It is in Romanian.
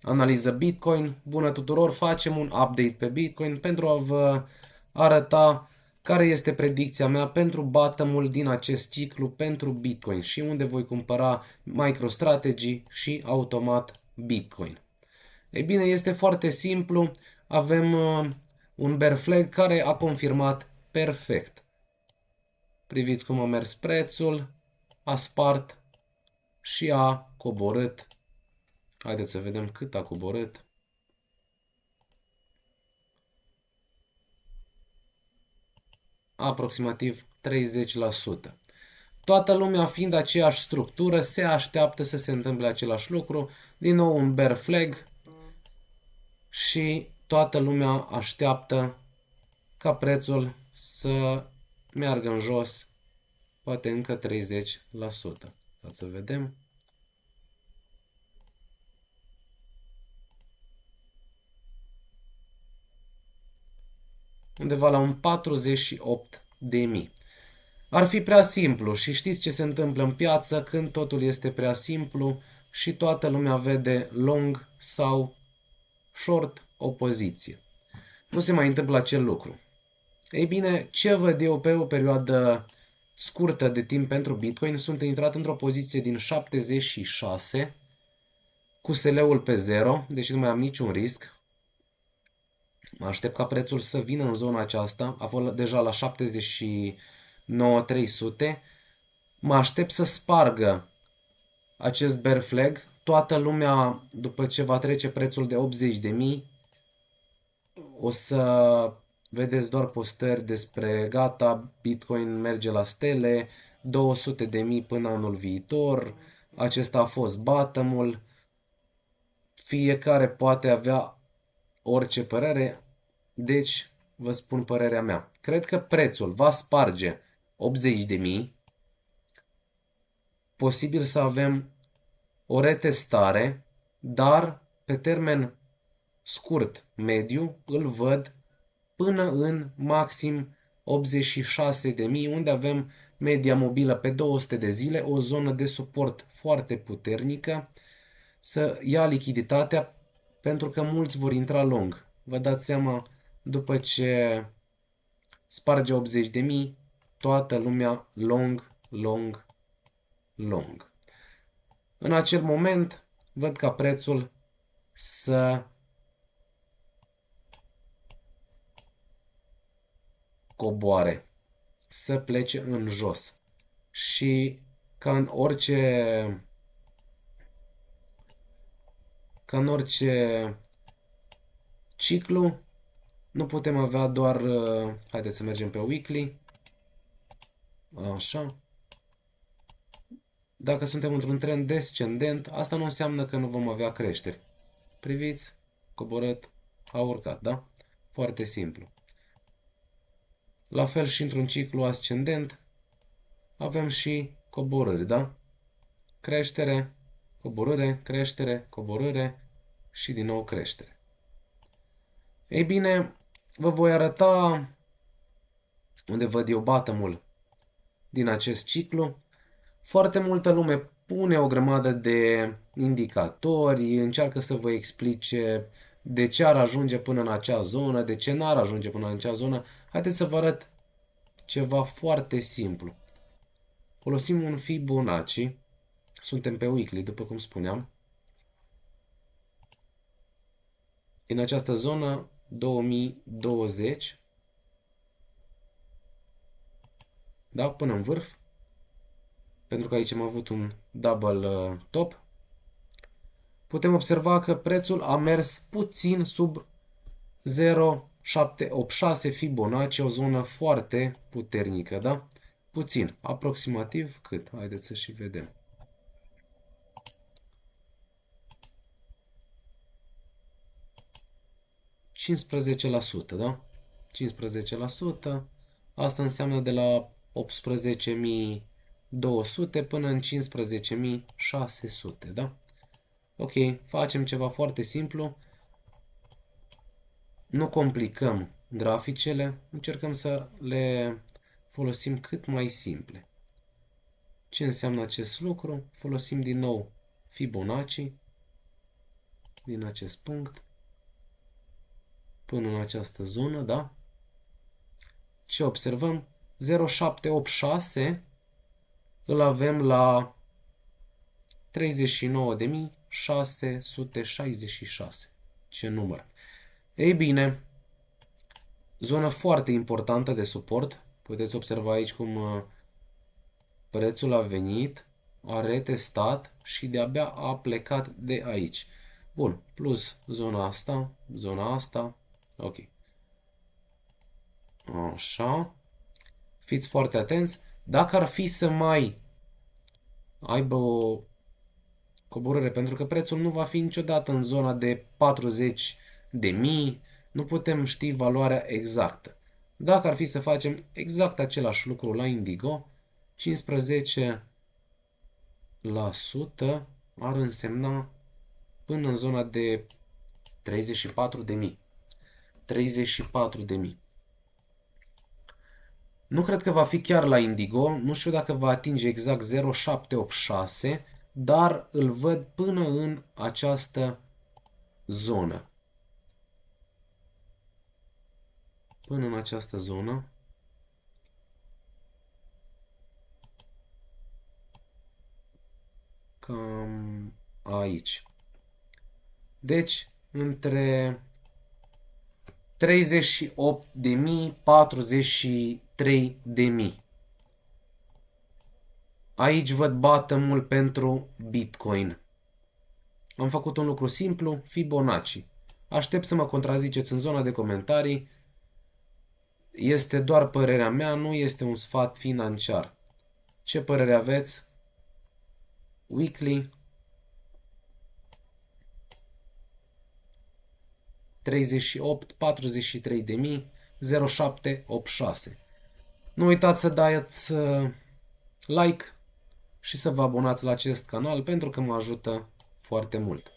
Analiză Bitcoin. Bună tuturor, facem un update pe Bitcoin pentru a vă arăta care este predicția mea pentru bottom-ul din acest ciclu pentru Bitcoin și unde voi cumpăra MicroStrategy și automat Bitcoin. Ei bine, este foarte simplu. Avem un bear flag care a confirmat perfect. Priviți cum a mers prețul, a spart și a coborât. Haideți să vedem cât a coborât. Aproximativ 30%. Toată lumea fiind aceeași structură, se așteaptă să se întâmple același lucru. Din nou un bear flag și toată lumea așteaptă ca prețul să meargă în jos, poate încă 30%. Să vedem. Undeva la un 48.000. Ar fi prea simplu și știți ce se întâmplă în piață când totul este prea simplu și toată lumea vede long sau short o poziție. Nu se mai întâmplă acel lucru. Ei bine, ce văd eu pe o perioadă scurtă de timp pentru Bitcoin? Sunt intrat într-o poziție din 76 cu SL-ul pe 0, deci nu mai am niciun risc. Mă aștept ca prețul să vină în zona aceasta, a fost deja la 79.300. Mă aștept să spargă acest bear flag. Toată lumea, după ce va trece prețul de 80.000, o să vedeți doar postări despre gata, Bitcoin merge la stele, 200.000 până anul viitor, acesta a fost bottom-ul. Fiecare poate avea orice părere, deci vă spun părerea mea. Cred că prețul va sparge 80.000, posibil să avem o retestare, dar pe termen scurt, mediu, îl văd până în maxim 86.000, unde avem media mobilă pe 200 de zile, o zonă de suport foarte puternică, să ia lichiditatea, pentru că mulți vor intra long. Vă dați seama, după ce sparge 80.000, toată lumea long, long, long. În acel moment, văd ca prețul să coboare, să plece în jos. Și ca în orice ciclu, nu putem avea doar, haideți să mergem pe weekly, așa. Dacă suntem într-un trend descendent, asta nu înseamnă că nu vom avea creșteri. Priviți, coborât, a urcat, da? Foarte simplu. La fel și într-un ciclu ascendent, avem și coborâri, da? Creștere, coborâre, creștere, coborâre și din nou creștere. Ei bine, vă voi arăta unde văd eu bottom-ul din acest ciclu. Foarte multă lume pune o grămadă de indicatori, încearcă să vă explice de ce ar ajunge până în acea zonă, de ce n-ar ajunge până în acea zonă. Haideți să vă arăt ceva foarte simplu. Folosim un Fibonacci, suntem pe weekly, după cum spuneam. Din această zonă, 2020, da, până în vârf, pentru că aici am avut un double top, putem observa că prețul a mers puțin sub 0,786 Fibonacci, o zonă foarte puternică, da? Puțin, aproximativ cât? Haideți să și vedem. %, da? 15%. Asta înseamnă de la 18.200 până în 15.600, da? Ok, facem ceva foarte simplu. Nu complicăm graficele, încercăm să le folosim cât mai simple. Ce înseamnă acest lucru? Folosim din nou Fibonacci. din acest punct până în această zonă, da? Ce observăm? 0,786 îl avem la 39.666. Ce număr! Ei bine, zonă foarte importantă de suport. Puteți observa aici cum prețul a venit, a retestat și de-abia a plecat de aici. Bun, plus zona asta, ok. Așa. Fiți foarte atenți. Dacă ar fi să mai aibă o coborâre, pentru că prețul nu va fi niciodată în zona de 40.000, nu putem ști valoarea exactă. Dacă ar fi să facem exact același lucru la Indigo, 15% ar însemna până în zona de 34.000. 34.000. Nu cred că va fi chiar la Indigo, nu știu dacă va atinge exact 0,786, dar îl văd până în această zonă. Până în această zonă. Cam aici. Deci, între 38.000, 43.000. Aici văd bottom-ul pentru Bitcoin. Am făcut un lucru simplu, Fibonacci. Aștept să mă contraziceți în zona de comentarii. Este doar părerea mea, nu este un sfat financiar. Ce părere aveți? Weekly 38, 43.000, 0786. Nu uitați să dați like și să vă abonați la acest canal pentru că mă ajută foarte mult.